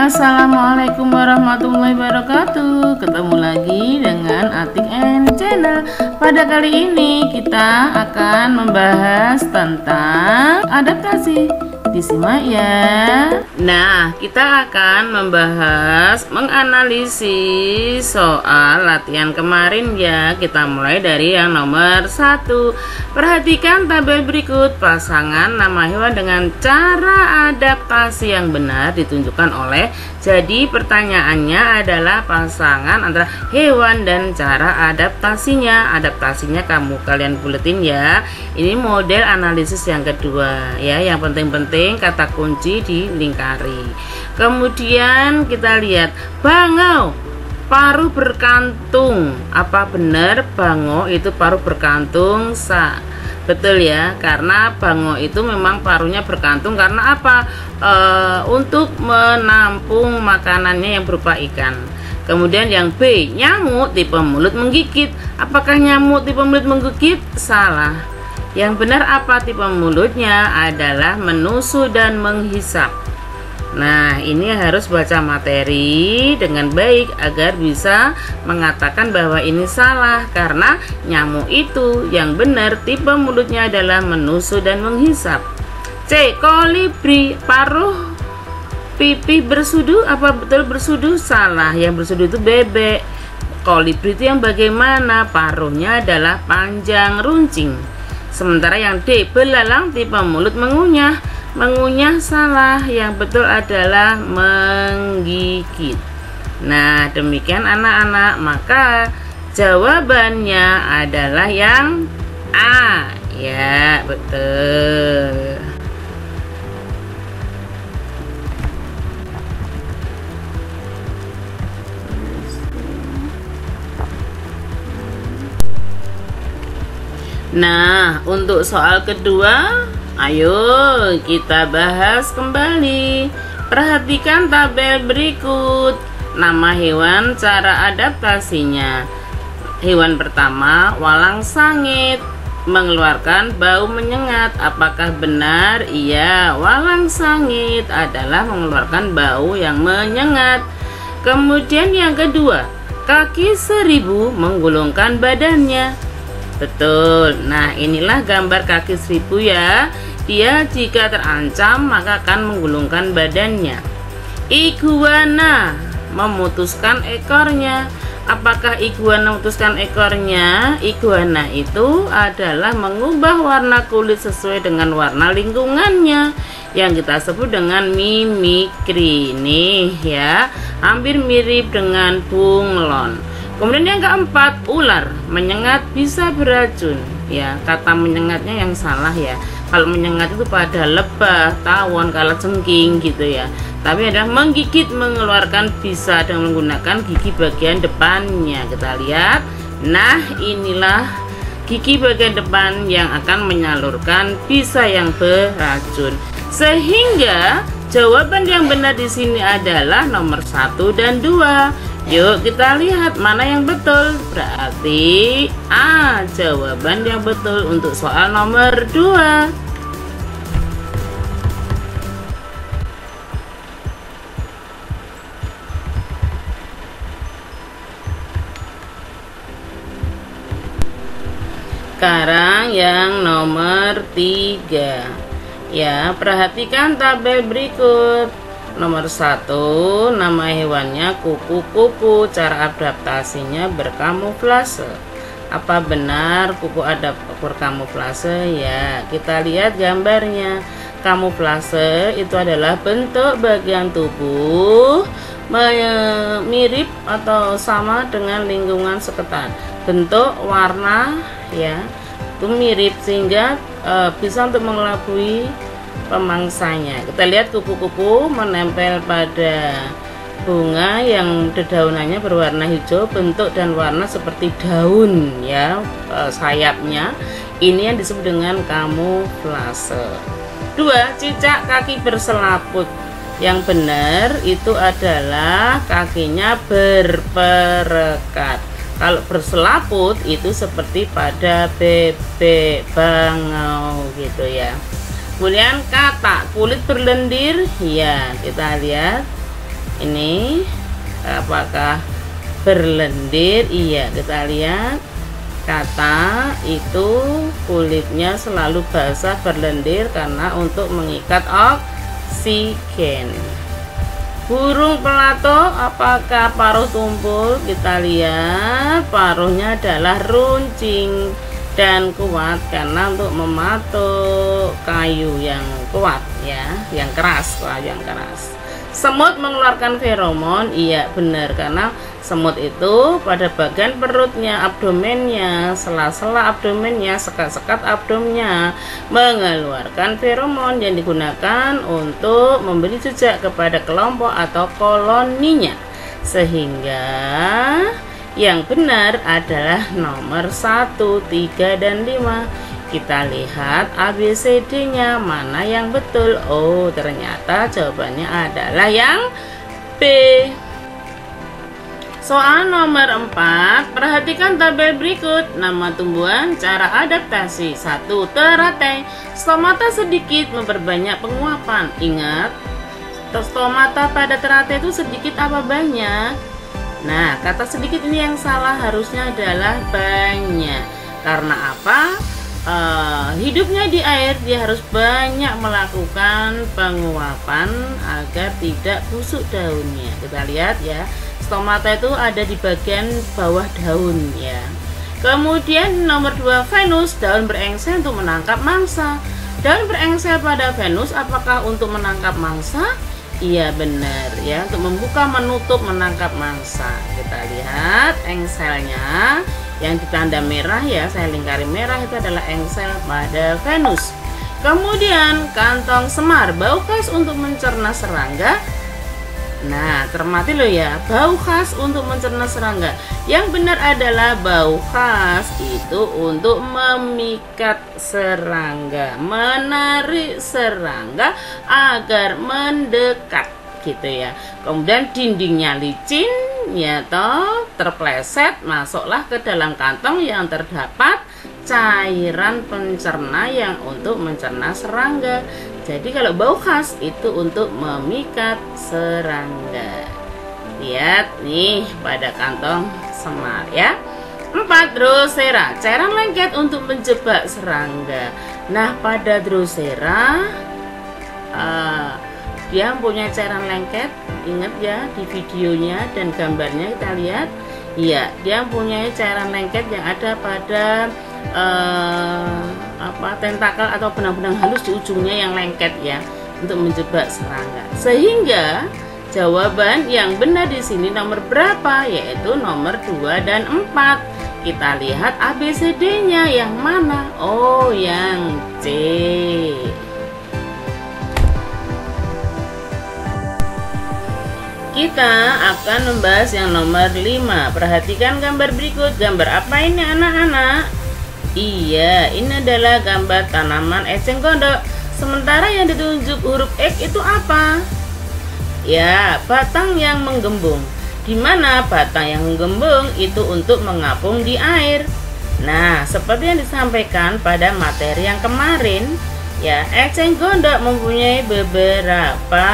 Assalamualaikum warahmatullahi wabarakatuh. Ketemu lagi dengan Atik and Channel. Pada kali ini kita akan membahas tentang adaptasi. Disimak ya. Nah, kita akan membahas menganalisis soal latihan kemarin ya. Kita mulai dari yang nomor 1. Perhatikan tabel berikut. Pasangan nama hewan dengan cara adaptasi yang benar ditunjukkan oleh. Jadi pertanyaannya adalah pasangan antara hewan dan cara adaptasinya. Adaptasinya kalian buletin ya. Ini model analisis yang kedua ya. Yang penting-penting kata kunci dilingkari. Kemudian kita lihat bangau, paruh berkantung. Apa benar bangau itu paruh berkantung? Betul ya, karena bangau itu memang paruhnya berkantung karena apa? Untuk menampung makanannya yang berupa ikan. Kemudian yang B, nyamuk tipe mulut menggigit. Apakah nyamuk tipe mulut menggigit? Salah. Yang benar apa tipe mulutnya? Adalah menusuk dan menghisap. Nah, ini harus baca materi dengan baik agar bisa mengatakan bahwa ini salah, karena nyamuk itu yang benar tipe mulutnya adalah menusuk dan menghisap. C, kolibri, paruh pipih bersudu. Apa betul bersudu? Salah. Yang bersudu itu bebek. Kolibri itu yang bagaimana? Paruhnya adalah panjang runcing. Sementara yang D, belalang tipe mulut mengunyah. Mengunyah salah, yang betul adalah menggigit. Nah, demikian anak-anak, maka jawabannya adalah yang A. Ya, betul. Nah, untuk soal kedua, ayo kita bahas kembali. Perhatikan tabel berikut. Nama hewan, cara adaptasinya. Hewan pertama, walang sangit, mengeluarkan bau menyengat. Apakah benar? Iya, walang sangit adalah mengeluarkan bau yang menyengat. Kemudian yang kedua, kaki seribu menggulungkan badannya. Betul. Nah, inilah gambar kaki seribu ya. Dia jika terancam maka akan menggulungkan badannya. Iguana memutuskan ekornya. Apakah iguana memutuskan ekornya? Iguana itu adalah mengubah warna kulit sesuai dengan warna lingkungannya, yang kita sebut dengan mimikri nih ya. Hampir mirip dengan bunglon. Kemudian yang keempat, ular menyengat bisa beracun. Ya, kata menyengatnya yang salah ya. Kalau menyengat itu pada lebah, tawon, kalajengking gitu ya. Tapi adalah menggigit, mengeluarkan bisa dengan menggunakan gigi bagian depannya. Kita lihat. Nah, inilah gigi bagian depan yang akan menyalurkan bisa yang beracun. Sehingga jawaban yang benar di sini adalah nomor 1 dan 2. Yuk kita lihat mana yang betul. Berarti A, jawaban yang betul untuk soal nomor 2. Sekarang yang nomor 3. Ya, perhatikan tabel berikut. Nomor 1, nama hewannya kupu-kupu, cara adaptasinya berkamuflase. Apa benar kupu ada berkamuflase? Ya, kita lihat gambarnya. Kamuflase itu adalah bentuk bagian tubuh mirip atau sama dengan lingkungan sekitar. Bentuk, warna ya, itu mirip sehingga bisa untuk mengelabui pemangsanya. Kita lihat kupu-kupu menempel pada bunga yang dedaunannya berwarna hijau, bentuk dan warna seperti daun ya, sayapnya. Ini yang disebut dengan kamuflase. 2, cicak kaki berselaput. Yang benar itu adalah kakinya berperekat. Kalau berselaput itu seperti pada bebek bangau gitu ya. Kemudian kata kulit berlendir, ya kita lihat Ini apakah berlendir? Iya, kita lihat kata itu kulitnya selalu basah berlendir karena untuk mengikat oksigen. Burung pelato apakah paruh tumpul? Kita lihat paruhnya adalah runcing dan kuat karena untuk mematuk kayu yang kuat ya, yang keras, kayu yang keras. Semut mengeluarkan feromon, iya benar, karena semut itu pada bagian perutnya, abdomennya, sela-sela abdomennya, sekat-sekat abdomnya mengeluarkan feromon yang digunakan untuk memberi jejak kepada kelompok atau koloninya. Sehingga yang benar adalah nomor 1, 3, dan 5. Kita lihat ABCD-nya mana yang betul. Oh, ternyata jawabannya adalah yang B. Soal nomor 4, perhatikan tabel berikut. Nama tumbuhan, cara adaptasi. 1. Teratai. Stomata sedikit memperbanyak penguapan. Ingat, stomata pada teratai itu sedikit apa banyak? Nah, kata sedikit ini yang salah, harusnya adalah banyak. Karena apa? Hidupnya di air, dia harus banyak melakukan penguapan agar tidak busuk daunnya. Kita lihat ya, stomata itu ada di bagian bawah daun ya. Kemudian nomor 2, Venus, daun berengsel untuk menangkap mangsa. Daun berengsel pada Venus apakah untuk menangkap mangsa? Iya benar ya, untuk membuka, menutup, menangkap mangsa. Kita lihat engselnya yang ditanda merah ya, saya lingkari merah, itu adalah engsel pada Venus. Kemudian kantong semar, bau khas untuk mencerna serangga. Nah, cermati loh ya, bau khas untuk mencerna serangga. Yang benar adalah bau khas itu untuk memikat serangga, menarik serangga agar mendekat gitu ya. Kemudian dindingnya licin ya toh, terpleset, masuklah ke dalam kantong yang terdapat cairan pencerna yang untuk mencerna serangga. Jadi kalau bau khas itu untuk memikat serangga. Lihat nih pada kantong semar ya. 4. Drosera, cairan lengket untuk menjebak serangga. Nah, pada Drosera dia punya cairan lengket. Ingat ya, di videonya dan gambarnya kita lihat. Iya, dia punya cairan lengket yang ada pada tentakel atau benang-benang halus di ujungnya yang lengket ya, untuk menjebak serangga. Sehingga jawaban yang benar di sini nomor berapa? Yaitu nomor 2 dan 4. Kita lihat ABCD-nya yang mana? Oh, yang C. Kita akan membahas yang nomor 5. Perhatikan gambar berikut. Gambar apa ini anak-anak? Iya, ini adalah gambar tanaman eceng gondok. Sementara yang ditunjuk huruf X itu apa? Ya, batang yang menggembung. Di mana batang yang menggembung itu untuk mengapung di air. Nah, seperti yang disampaikan pada materi yang kemarin, ya, eceng gondok mempunyai beberapa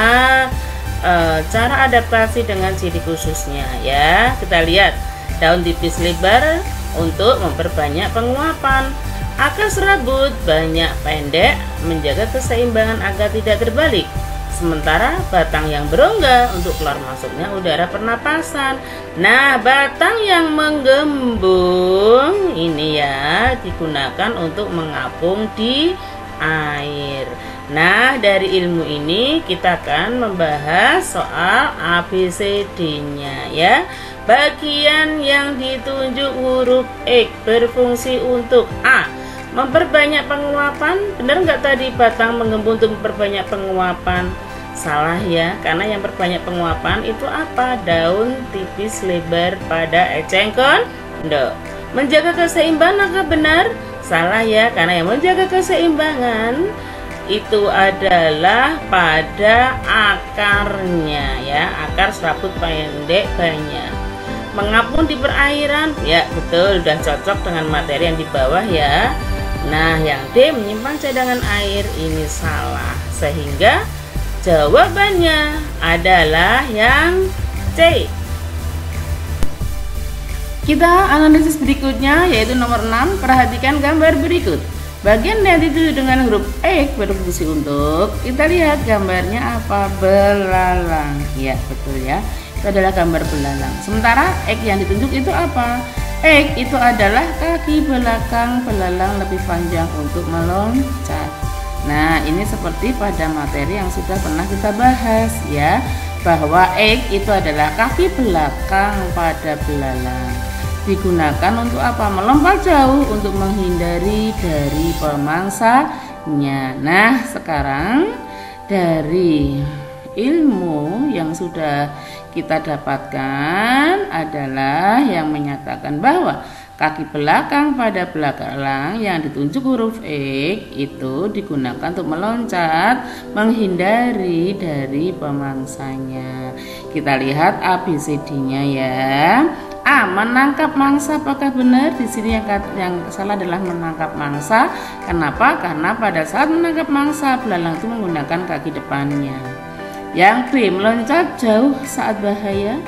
cara adaptasi dengan ciri khususnya ya. Kita lihat, daun tipis lebar untuk memperbanyak penguapan, akar serabut banyak pendek menjaga keseimbangan agar tidak terbalik. Sementara batang yang berongga untuk keluar masuknya udara pernapasan. Nah, batang yang menggembung ini ya digunakan untuk mengapung di air. Nah, dari ilmu ini kita akan membahas soal ABCD-nya ya. Bagian yang ditunjuk huruf X berfungsi untuk A, memperbanyak penguapan. Benar nggak tadi batang menggembung untuk memperbanyak penguapan? Salah ya, karena yang perbanyak penguapan itu apa? Daun tipis lebar pada eceng gondok. Menjaga keseimbangan, apakah benar? Salah ya, karena yang menjaga keseimbangan itu adalah pada akarnya ya, akar serabut pendek banyak. Mengapung di perairan, ya betul, udah cocok dengan materi yang di bawah ya. Nah, yang D menyimpan cadangan air ini salah, sehingga Jawabannya adalah yang C. Kita analisis berikutnya, yaitu nomor 6. Perhatikan gambar berikut. Bagian yang dituju dengan huruf X berfungsi untuk, kita lihat gambarnya apa? Belalang. Ya, betul ya. Itu adalah gambar belalang. Sementara X yang ditunjuk itu apa? X itu adalah kaki belakang belalang lebih panjang untuk meloncat. Nah, ini seperti pada materi yang sudah pernah kita bahas ya, bahwa X itu adalah kaki belakang pada belalang. Digunakan untuk apa? Melompat jauh untuk menghindari dari pemangsanya. Nah, sekarang dari ilmu yang sudah kita dapatkan adalah yang menyatakan bahwa kaki belakang pada belalang yang ditunjuk huruf X itu digunakan untuk meloncat menghindari dari pemangsanya. Kita lihat ABCD-nya ya. A. Menangkap mangsa. Apakah benar? Di sini yang salah adalah menangkap mangsa. Kenapa? Karena pada saat menangkap mangsa, belalang itu menggunakan kaki depannya. Yang B. Meloncat jauh saat bahaya.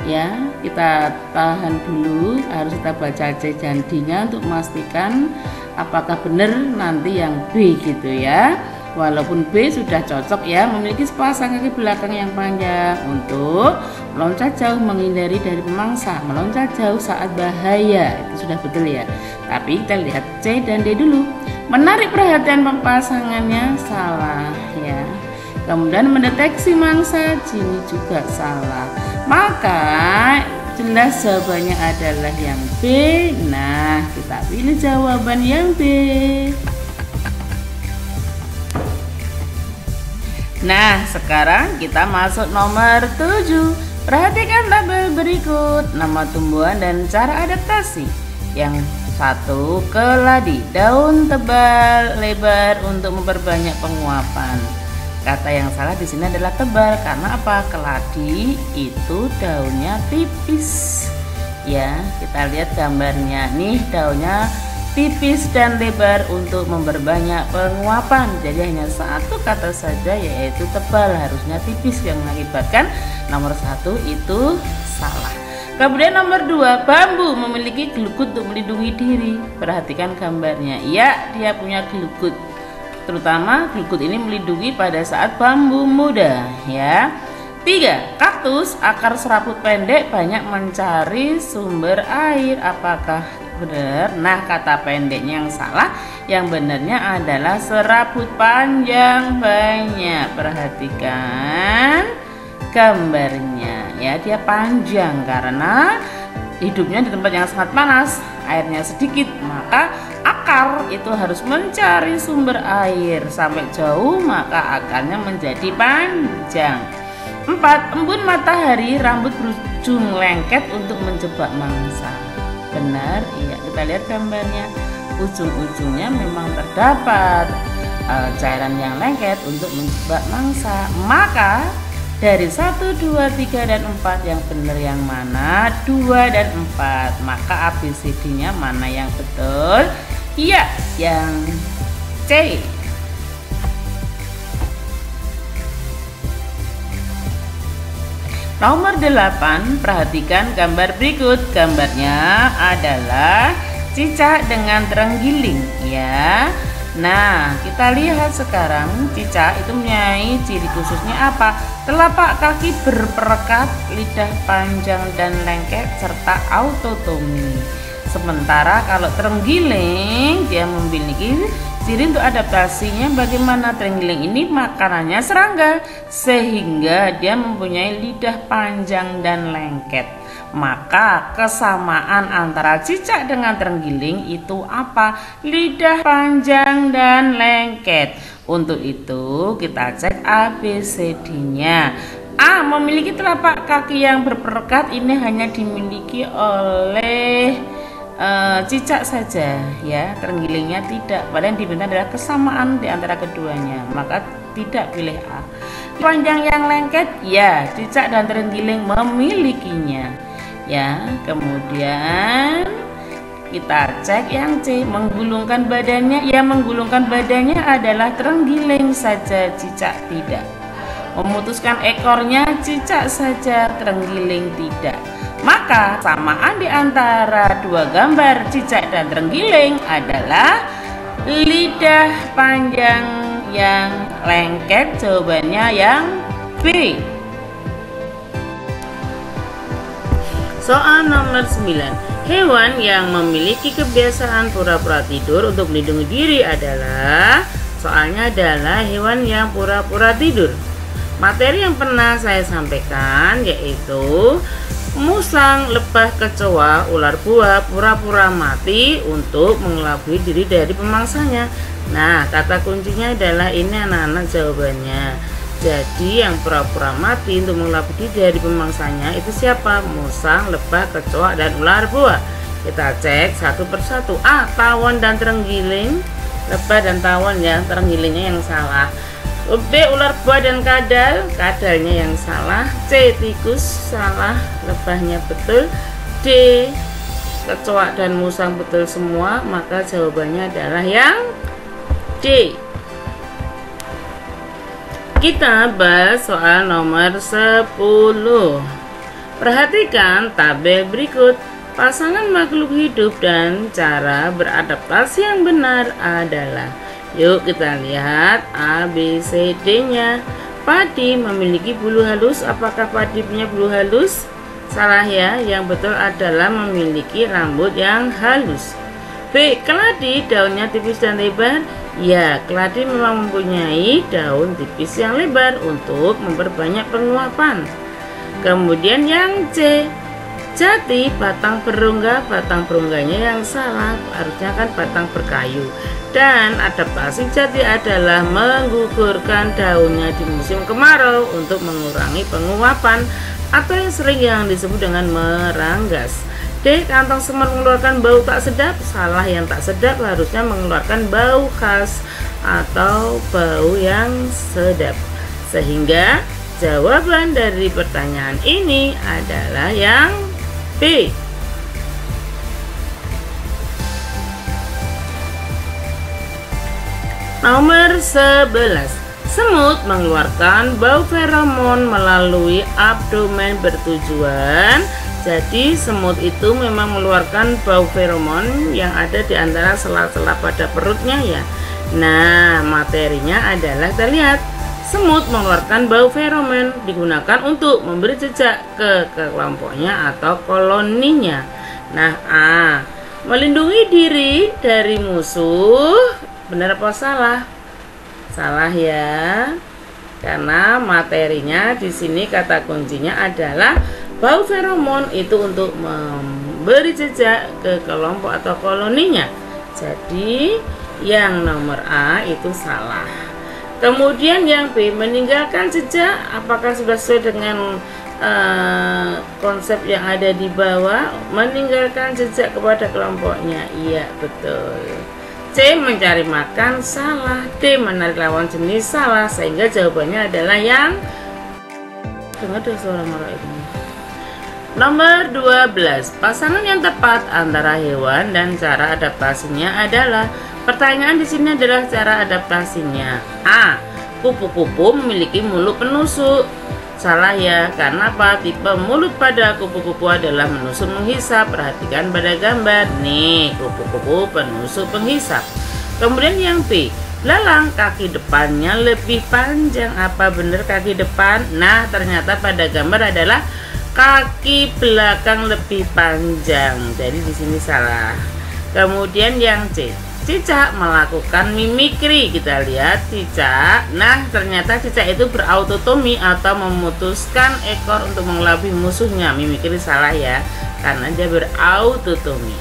Ya, kita tahan dulu. Harus kita baca C dan D-nya untuk memastikan apakah benar nanti yang B gitu ya. Walaupun B sudah cocok ya, memiliki sepasang kaki belakang yang panjang untuk meloncat jauh menghindari dari pemangsa, meloncat jauh saat bahaya, itu sudah betul ya. Tapi kita lihat C dan D dulu. Menarik perhatian pasangannya salah ya. Kemudian mendeteksi mangsa, ini juga salah. Maka jelas jawabannya adalah yang B. Nah, kita pilih jawaban yang B. Nah, sekarang kita masuk nomor 7. Perhatikan tabel berikut. Nama tumbuhan dan cara adaptasi. Yang 1, keladi. Daun tebal lebar untuk memperbanyak penguapan. Kata yang salah di sini adalah tebal. Karena apa? Keladi itu daunnya tipis. Ya, kita lihat gambarnya. Nih, daunnya tipis dan lebar untuk memperbanyak penguapan. Jadi hanya satu kata saja, yaitu tebal. Harusnya tipis, yang mengakibatkan nomor 1 itu salah. Kemudian nomor 2, bambu memiliki gelugut untuk melindungi diri. Perhatikan gambarnya. Ya, dia punya gelugut. Terutama gelugut ini melindungi pada saat bambu muda ya. 3, kaktus akar serabut pendek banyak mencari sumber air. Apakah benar? Nah, kata pendeknya yang salah. Yang benarnya adalah serabut panjang banyak. Perhatikan gambarnya ya, dia panjang karena hidupnya di tempat yang sangat panas, airnya sedikit, maka akar itu harus mencari sumber air sampai jauh, maka akarnya menjadi panjang. 4, embun matahari rambut berujung lengket untuk menjebak mangsa. Benar, iya, kita lihat gambarnya. Ujung-ujungnya memang terdapat cairan yang lengket untuk menjebak mangsa. Maka dari 1, 2, 3, dan 4 yang benar yang mana? 2 dan 4. Maka ABCD-nya mana yang betul? Iya, yang C. Nomor 8, perhatikan gambar berikut. Gambarnya adalah cicak dengan terenggiling ya. Nah, kita lihat sekarang cicak itu mempunyai ciri khususnya apa? Telapak kaki berperekat, lidah panjang dan lengket, serta autotomi. Sementara kalau terenggiling, dia memiliki ciri untuk adaptasinya. Bagaimana? Terenggiling ini makanannya serangga, sehingga dia mempunyai lidah panjang dan lengket. Maka kesamaan antara cicak dengan terenggiling itu apa? Lidah panjang dan lengket. Untuk itu kita cek ABCD-nya. A, memiliki telapak kaki yang berperekat. Ini hanya dimiliki oleh cicak saja ya, terenggelingnya tidak. Padahal yang diminta adalah kesamaan di antara keduanya, maka tidak pilih A. Panjang yang lengket, ya, cicak dan terenggiling memilikinya ya. Kemudian kita cek yang C, menggulungkan badannya. Ya, menggulungkan badannya adalah terenggiling saja, cicak tidak. memutuskan ekornya cicak saja, terenggiling tidak. Maka samaan di antara dua gambar cicak dan terenggiling adalah lidah panjang yang lengket. Jawabannya yang B. Soal nomor 9. Hewan yang memiliki kebiasaan pura-pura tidur untuk melindungi diri adalah, soalnya adalah hewan yang pura-pura tidur. Materi yang pernah saya sampaikan yaitu musang, lebah, kecoa, ular buah pura-pura mati untuk mengelabui diri dari pemangsanya. Nah, kata kuncinya adalah ini anak-anak jawabannya. Jadi yang pura-pura mati untuk mengelabui diri dari pemangsanya itu siapa? Musang, lebah, kecoa, dan ular buah. Kita cek satu persatu. A. Tawon dan terenggiling. Lebah dan tawon ya, terenggilingnya yang salah. B. Ular buah dan kadal. Kadalnya yang salah. C. Tikus salah, lebahnya betul. D. Kecoa dan musang betul semua. Maka jawabannya adalah yang D. Kita bahas soal nomor 10. Perhatikan tabel berikut. Pasangan makhluk hidup dan cara beradaptasi yang benar adalah. Yuk kita lihat A, B, C, D-nya. Padi memiliki bulu halus. Apakah padi punya bulu halus? Salah ya, yang betul adalah memiliki rambut yang halus. B. Keladi daunnya tipis dan lebar. Ya, keladi memang mempunyai daun tipis yang lebar untuk memperbanyak penguapan. Kemudian yang C. Jati batang berongga. Batang berongganya yang salah, harusnya kan batang berkayu. Dan adaptasi jati adalah menggugurkan daunnya di musim kemarau untuk mengurangi penguapan atau yang sering yang disebut dengan meranggas. D. Kantong semut mengeluarkan bau tak sedap. Salah, yang tak sedap harusnya mengeluarkan bau khas atau bau yang sedap. Sehingga jawaban dari pertanyaan ini adalah yang B. Nomor 11. Semut mengeluarkan bau feromon melalui abdomen bertujuan. Jadi semut itu memang mengeluarkan bau feromon yang ada di antara sela-sela pada perutnya ya. Nah, materinya adalah, kita lihat, semut mengeluarkan bau feromon digunakan untuk memberi jejak ke kelompoknya atau koloninya. Nah, A. Melindungi diri dari musuh. Benar apa salah? Salah ya. Karena materinya di sini kata kuncinya adalah bau feromon itu untuk memberi jejak ke kelompok atau koloninya. Jadi yang nomor A itu salah. Kemudian yang B, meninggalkan jejak. Apakah sudah sesuai dengan konsep yang ada di bawah? Meninggalkan jejak kepada kelompoknya. Iya, betul. C. Mencari makan, salah. D. Menarik lawan jenis, salah. Sehingga jawabannya adalah yang, dengar deh suara marah ini. Nomor 12. Pasangan yang tepat antara hewan dan cara adaptasinya adalah. Pertanyaan di sini adalah cara adaptasinya. A. Kupu-kupu memiliki mulut penusuk. Salah ya, karena apa? Tipe mulut pada kupu-kupu adalah menusuk menghisap. Perhatikan pada gambar. Nih, kupu-kupu penusuk penghisap. Kemudian yang B. Belalang kaki depannya lebih panjang. Apa benar kaki depan? Nah, ternyata pada gambar adalah kaki belakang lebih panjang. Jadi di sini salah. Kemudian yang C. Cicak melakukan mimikri. Kita lihat cicak. Nah, ternyata cicak itu berautotomi atau memutuskan ekor untuk mengelabui musuhnya. Mimikri salah ya, karena dia berautotomi.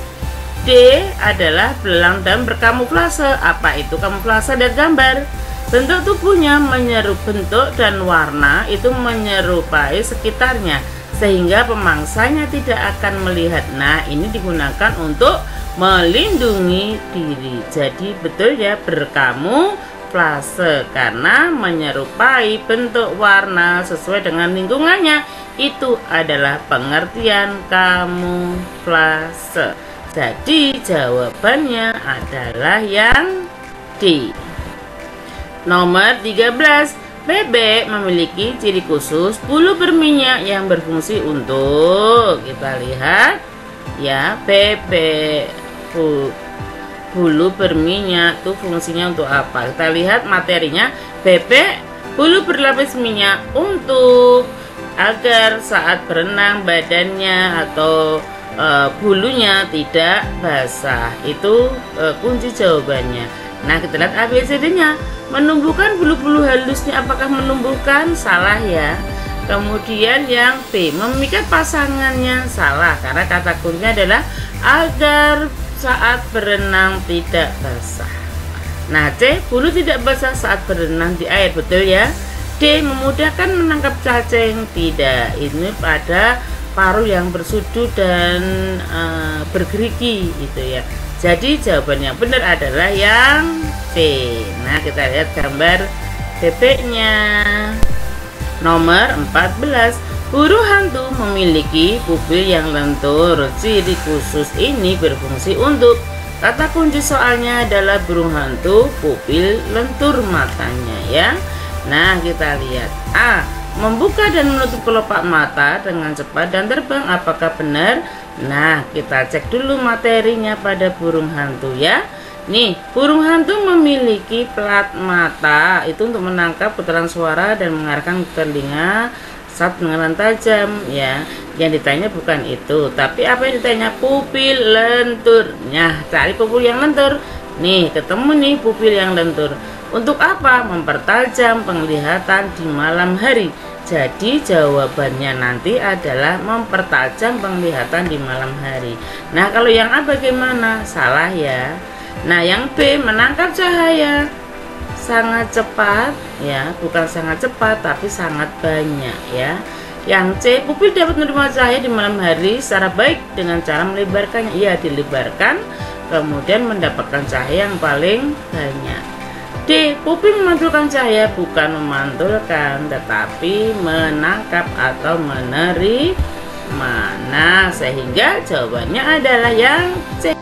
D adalah belalang dan berkamuflase. Apa itu kamuflase dan gambar? Bentuk tubuhnya menyerupai bentuk dan warna itu menyerupai sekitarnya, sehingga pemangsanya tidak akan melihat. Nah, ini digunakan untuk melindungi diri. Jadi betul ya, berkamuflase karena menyerupai bentuk warna sesuai dengan lingkungannya. Itu adalah pengertian kamuflase. Jadi jawabannya adalah yang D. Nomor 13. Bebek memiliki ciri khusus bulu berminyak yang berfungsi untuk, kita lihat ya, bebek bulu berminyak itu fungsinya untuk apa? Kita lihat materinya. Bebek bulu berlapis minyak untuk agar saat berenang badannya atau bulunya tidak basah. Itu kunci jawabannya. Nah, kita lihat ABCD-nya. Menumbuhkan bulu-bulu halusnya, apakah menumbuhkan? Salah ya. Kemudian yang B, memikat pasangannya, salah karena kata kuncinya adalah agar saat berenang tidak basah. Nah, C, bulu tidak basah saat berenang di air, betul ya. D, memudahkan menangkap cacing, tidak. Ini pada paruh yang bersudut dan bergerigi gitu ya. Jadi jawaban yang benar adalah yang C. Nah, kita lihat gambar bebeknya. Nomor 14. Burung hantu memiliki pupil yang lentur. Ciri khusus ini berfungsi untuk, kata kunci soalnya adalah burung hantu pupil lentur matanya ya. Nah, kita lihat A, membuka dan menutup kelopak mata dengan cepat dan terbang. Apakah benar? Nah, kita cek dulu materinya pada burung hantu ya. Nih, burung hantu memiliki pelat mata itu untuk menangkap putaran suara dan mengarahkan ke telinga saat pendengaran tajam ya. Yang ditanya bukan itu, tapi apa yang ditanya? Pupil lentur. Nah, cari pupil yang lentur. Nih, ketemu nih pupil yang lentur. Untuk apa? Mempertajam penglihatan di malam hari. Jadi jawabannya nanti adalah mempertajam penglihatan di malam hari. Nah, kalau yang A bagaimana? Salah ya. Nah, yang B, menangkap cahaya sangat cepat ya, bukan sangat cepat tapi sangat banyak ya. Yang C, pupil dapat menerima cahaya di malam hari secara baik dengan cara melebarkannya. Iya, dilebarkan kemudian mendapatkan cahaya yang paling banyak. D, pupil memantulkan cahaya, bukan memantulkan tetapi menangkap atau menerima. Nah, sehingga jawabannya adalah yang C.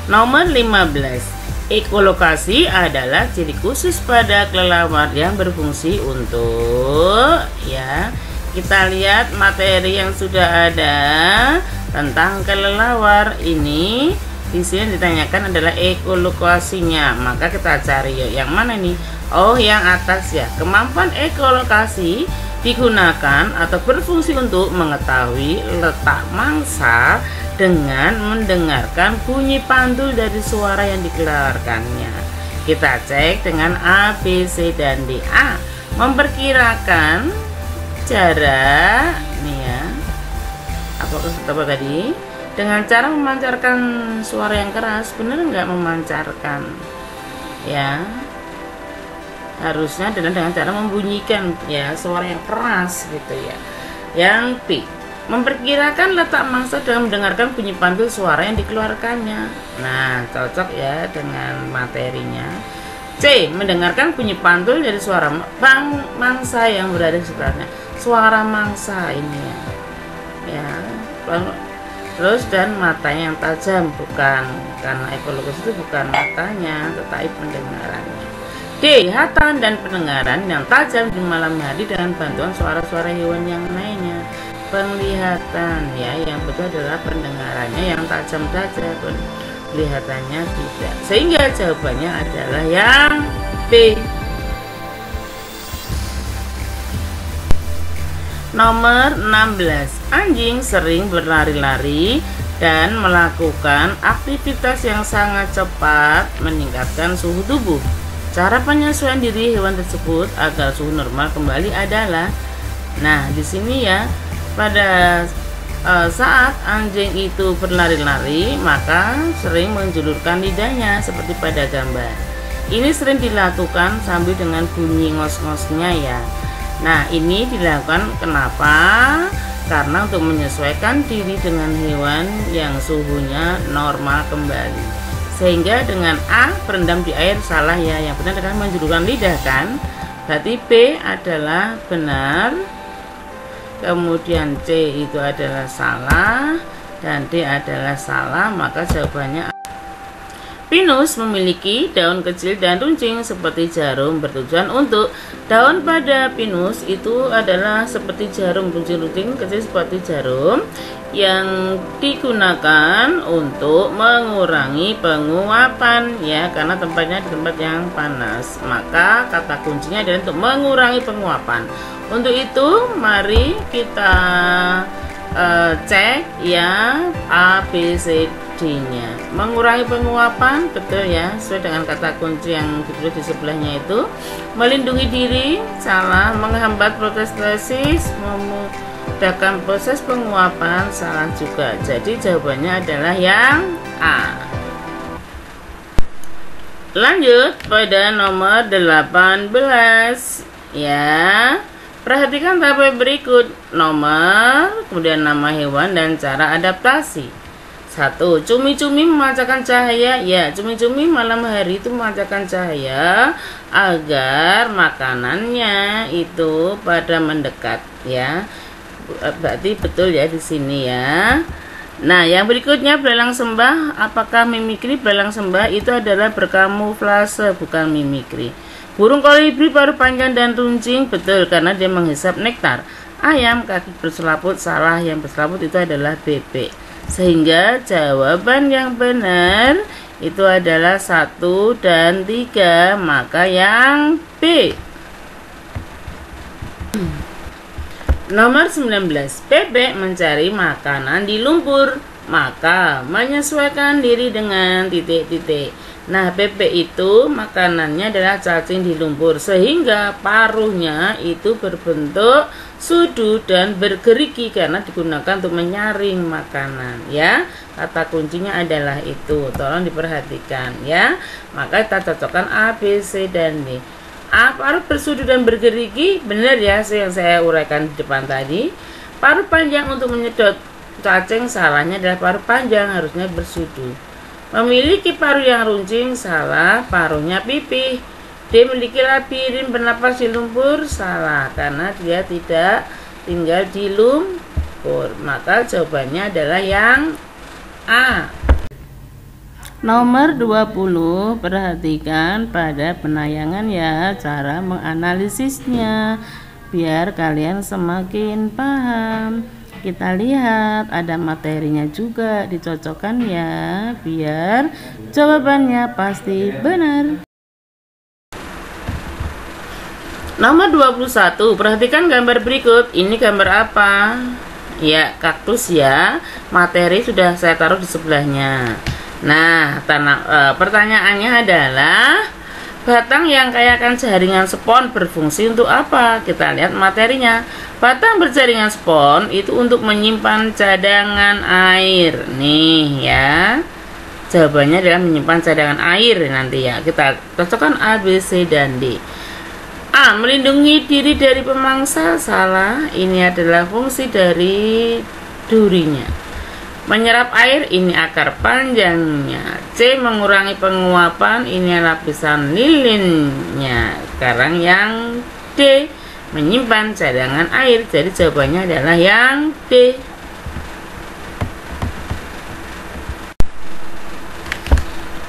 Nomor 15. Ekolokasi adalah ciri khusus pada kelelawar yang berfungsi untuk, ya. Kita lihat materi yang sudah ada tentang kelelawar ini. Di sini ditanyakan adalah ekolokasinya. Maka kita cari yuk, yang mana nih? Oh, yang atas ya. Kemampuan ekolokasi digunakan atau berfungsi untuk mengetahui letak mangsa dengan mendengarkan bunyi pantul dari suara yang dikeluarkannya. Kita cek dengan A, B, C, dan D. A, memperkirakan jarak nih ya. Apa tadi? Dengan cara memancarkan suara yang keras. Benar nggak memancarkan? Ya, harusnya dengan cara membunyikan ya suara yang keras gitu ya. Yang B, memperkirakan letak mangsa dengan mendengarkan bunyi pantul suara yang dikeluarkannya. Nah, cocok ya dengan materinya. C, mendengarkan bunyi pantul dari suara mangsa yang berada di sekitarnya. Suara mangsa ini ya. Terus dan matanya yang tajam, bukan, karena ekologis itu bukan matanya tetapi pendengarannya. D, lihatan dan pendengaran yang tajam di malam hari dengan bantuan suara-suara hewan yang lainnya. Penglihatan ya, yang betul adalah pendengarannya yang tajam saja, penglihatannya tidak. Sehingga jawabannya adalah yang B. Nomor 16. Anjing sering berlari-lari dan melakukan aktivitas yang sangat cepat meningkatkan suhu tubuh. Cara penyesuaian diri hewan tersebut agar suhu normal kembali adalah, nah di sini ya, pada saat anjing itu berlari-lari maka sering menjulurkan lidahnya seperti pada gambar. Ini sering dilakukan sambil dengan bunyi ngos-ngosnya ya. Nah, ini dilakukan kenapa? Karena untuk menyesuaikan diri dengan hewan yang suhunya normal kembali. Sehingga dengan A, berendam di air, salah ya. Yang benar adalah menjulurkan lidah kan. Berarti B adalah benar. Kemudian C itu adalah salah dan D adalah salah, maka jawabannya Pinus memiliki daun kecil dan runcing seperti jarum, bertujuan untuk daun pada pinus itu adalah seperti jarum, runcing-runcing kecil seperti jarum yang digunakan untuk mengurangi penguapan ya, karena tempatnya di tempat yang panas. Maka kata kuncinya adalah untuk mengurangi penguapan. Untuk itu mari kita cek ya A, B, C, D-nya. Mengurangi penguapan, betul ya, sesuai dengan kata kunci yang ditulis di sebelahnya itu. Melindungi diri, salah. Menghambat protestosis, memudahkan proses penguapan, salah juga. Jadi jawabannya adalah yang A. Lanjut pada nomor 18 ya. Perhatikan tabel berikut, nomor, kemudian nama hewan dan cara adaptasi. 1. Cumi-cumi memancarkan cahaya. Ya, cumi-cumi malam hari itu memancarkan cahaya agar makanannya itu pada mendekat ya. Berarti betul ya di sini ya. Nah, yang berikutnya belalang sembah. Apakah mimikri? Belalang sembah itu adalah berkamuflase, bukan mimikri. Burung kolibri paruh panjang dan runcing, betul karena dia menghisap nektar. Ayam kaki berselaput, salah, yang berselaput itu adalah bebek. Sehingga jawaban yang benar itu adalah 1 dan 3, maka yang B. Nomor 19. Bebek mencari makanan di lumpur, maka menyesuaikan diri dengan titik-titik. Nah, bebek itu makanannya adalah cacing di lumpur, sehingga paruhnya itu berbentuk sudu dan bergerigi karena digunakan untuk menyaring makanan ya. Kata kuncinya adalah itu, tolong diperhatikan ya. Maka kita cocokkan A, B, C, dan D. A, paruh bersudu dan bergerigi, benar ya yang saya uraikan di depan tadi. Paruh panjang untuk menyedot cacing, salahnya adalah paruh panjang, harusnya bersudu. Memiliki paruh yang runcing, salah, paruhnya pipih. D, memiliki labirin bernapas di lumpur, salah karena dia tidak tinggal di lumpur. Maka jawabannya adalah yang A. Nomor 20, perhatikan pada penayangan ya cara menganalisisnya biar kalian semakin paham. Kita lihat ada materinya juga, dicocokkan ya biar jawabannya pasti benar. Nomor 21, perhatikan gambar berikut. Ini gambar apa? Ya, kaktus ya. Materi sudah saya taruh di sebelahnya. Nah, pertanyaannya adalah batang yang kayakan jaringan spons berfungsi untuk apa? Kita lihat materinya. Batang berjaringan spons itu untuk menyimpan cadangan air. Nih ya. Jawabannya adalah menyimpan cadangan air nanti ya. Kita cocokkan A, B, C, dan D. A, melindungi diri dari pemangsa, salah. Ini adalah fungsi dari durinya. Menyerap air, ini akar panjangnya. C, mengurangi penguapan, ini lapisan lilinnya. Sekarang yang D, menyimpan cadangan air. Jadi jawabannya adalah yang D.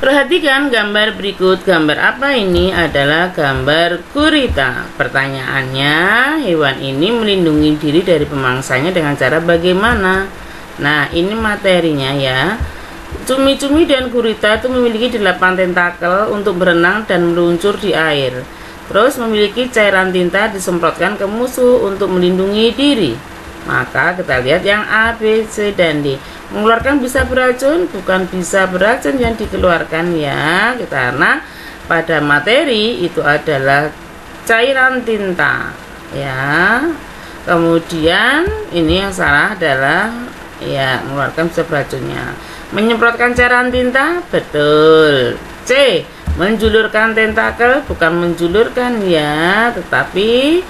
Perhatikan gambar berikut. Gambar apa ini? Adalah gambar gurita. Pertanyaannya, hewan ini melindungi diri dari pemangsanya dengan cara bagaimana? Nah, ini materinya ya. Cumi-cumi dan gurita itu memiliki 8 tentakel untuk berenang dan meluncur di air. Terus memiliki cairan tinta disemprotkan ke musuh untuk melindungi diri. Maka kita lihat yang A, B, C, dan D. Mengeluarkan bisa beracun, bukan bisa beracun yang dikeluarkan ya. Karena pada materi itu adalah cairan tinta ya. Kemudian ini yang salah adalah ya, mengeluarkan bisa beracunnya. Menyemprotkan cairan tinta, betul. C, menjulurkan tentakel, bukan menjulurkan ya, tetapi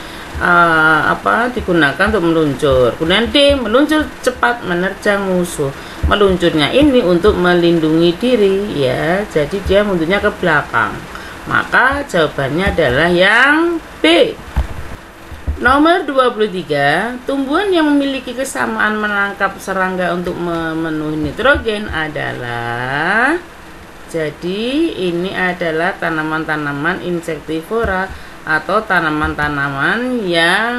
digunakan untuk meluncur. Kemudian D, meluncur cepat menerjang musuh. Meluncurnya ini untuk melindungi diri ya, jadi dia munculnya ke belakang. Maka jawabannya adalah yang B. Nomor 23, tumbuhan yang memiliki kesamaan menangkap serangga untuk memenuhi nitrogen adalah Jadi ini adalah tanaman-tanaman insektivora atau tanaman-tanaman yang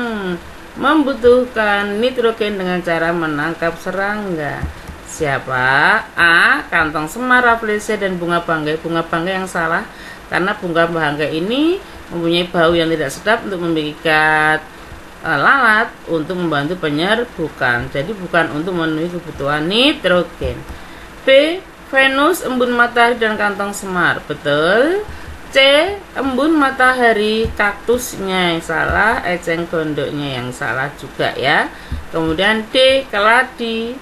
membutuhkan nitrogen dengan cara menangkap serangga. Siapa? A. Kantong semar, rafflesia, dan bunga bangkai. Bunga bangkai yang salah, karena bunga bangkai ini mempunyai bau yang tidak sedap untuk memikat lalat untuk membantu penyerbukan. Jadi bukan untuk memenuhi kebutuhan nitrogen. B. Venus, embun matahari, dan kantong semar. Betul. C. Embun matahari, kaktusnya yang salah, eceng gondoknya yang salah juga ya. Kemudian D. Keladi,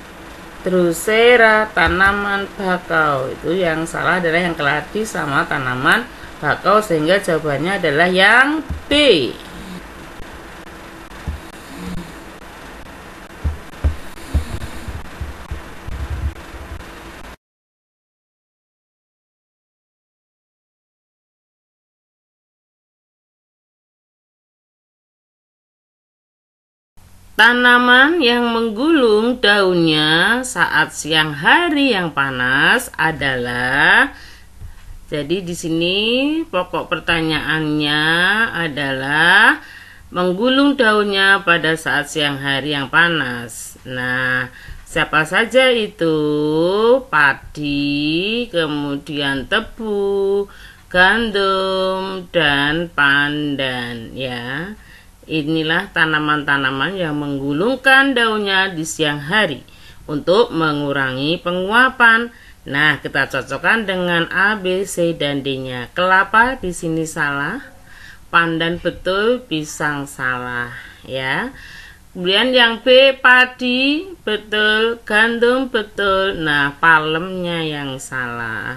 Drosera, tanaman bakau. Itu yang salah adalah yang keladi sama tanaman bakau, sehingga jawabannya adalah yang B. Tanaman yang menggulung daunnya saat siang hari yang panas adalah, jadi di sini pokok pertanyaannya adalah menggulung daunnya pada saat siang hari yang panas. Nah, siapa saja itu? Padi, kemudian tebu, gandum, dan pandan ya. Inilah tanaman-tanaman yang menggulungkan daunnya di siang hari untuk mengurangi penguapan. Nah, kita cocokkan dengan A, B, C, dan D-nya. Kelapa di sini salah, pandan betul, pisang salah ya. Kemudian yang B, padi betul, gandum betul. Nah, palemnya yang salah.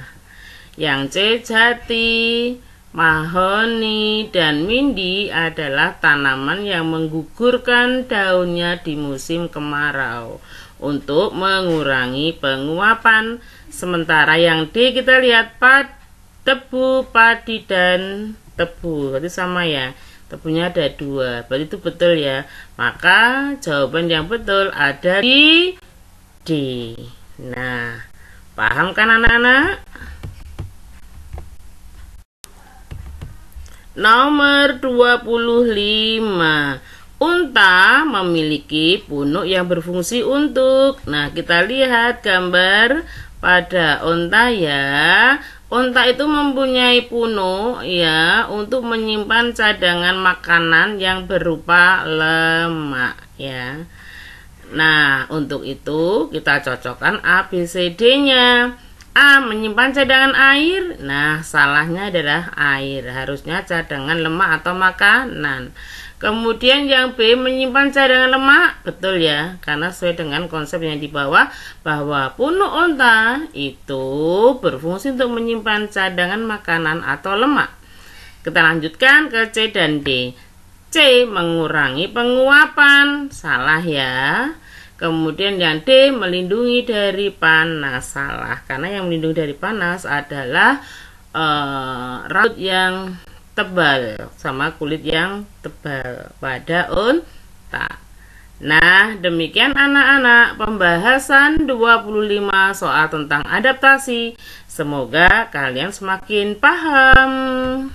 Yang C, jati, mahoni, dan mindi adalah tanaman yang menggugurkan daunnya di musim kemarau untuk mengurangi penguapan. Sementara yang D kita lihat tebu, padi, dan tebu. Berarti sama ya, tebunya ada 2, berarti itu betul ya. Maka jawaban yang betul ada di D. Nah, paham kan anak-anak? Nomor 25. Unta memiliki punuk yang berfungsi untuk. Nah, kita lihat gambar pada unta ya. Unta itu mempunyai punuk ya untuk menyimpan cadangan makanan yang berupa lemak ya. Nah, untuk itu kita cocokkan A, B, C, D-nya. A. Menyimpan cadangan air. Nah, salahnya adalah air. Harusnya cadangan lemak atau makanan. Kemudian yang B. Menyimpan cadangan lemak. Betul ya, karena sesuai dengan konsep yang di bawah, bahwa punuk unta itu berfungsi untuk menyimpan cadangan makanan atau lemak. Kita lanjutkan ke C dan D. C. Mengurangi penguapan. Salah ya. Kemudian yang D, melindungi dari panas. Salah, karena yang melindungi dari panas adalah rambut yang tebal sama kulit yang tebal pada unta. Nah, demikian anak-anak pembahasan 25 soal tentang adaptasi. Semoga kalian semakin paham.